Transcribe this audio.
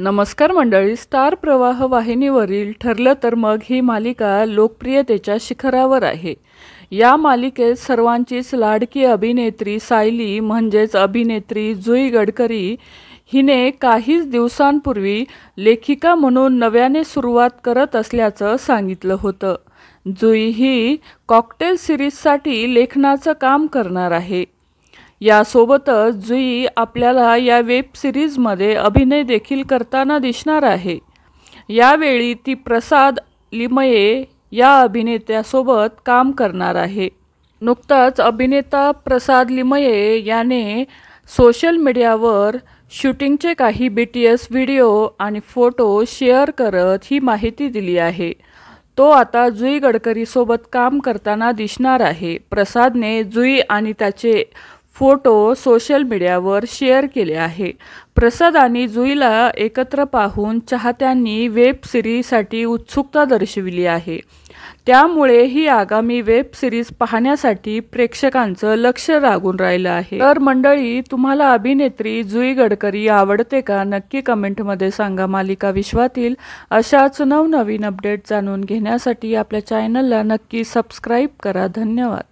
नमस्कार मंडळी, स्टार प्रवाह वाहिनीवरील ठरलं तर मग ही मालिका लोकप्रियतेच्या शिखरावर आहे। या मालिकेत सर्वांचीच लाडकी अभिनेत्री सायली म्हणजेच अभिनेत्री जुई गडकरी हिने काहीच दिवसांपूर्वी लेखिका म्हणून नव्याने सुरुवात करत असल्याचं सांगितलं होतं। जुई ही कॉकटेल सिरीजसाठी लेखनाचं काम करणार आहे। यासोबतच जुई आपल्याला या वेब सिरीजमध्ये अभिनय देखील करताना दिसणार आहे। यावेळी ती प्रसाद लिमये या अभिनेत्यासोबत काम करणार आहे। नुकताच अभिनेता प्रसाद लिमये याने सोशल मीडियावर शूटिंगचे काही BTS व्हिडिओ आणि फोटो शेअर करत ही माहिती दिली आहे। तो आता जुई गडकरी सोबत काम करताना दिसणार आहे। प्रसादने जुई आणि त्याचे फोटो सोशल मीडियावर शेअर केले आहे। प्रसाद आणि जुईला एकत्र पाहून चाहत्यांनी वेब सिरीजसाठी उत्सुकता दर्शविली आहे। त्यामुळे ही आगामी वेब सिरीज पाहण्यासाठी प्रेक्षकांचं लक्ष लागून राहिलं आहे। तर मंडळी, तुम्हाला अभिनेत्री जुई गडकरी आवडते का? नक्की कमेंटमध्ये सांगा। मालिका विश्वातील अशाच नवनवीन अपडेट जाणून घेण्यासाठी आपल्या चॅनलला नक्की सबस्क्राईब करा। धन्यवाद।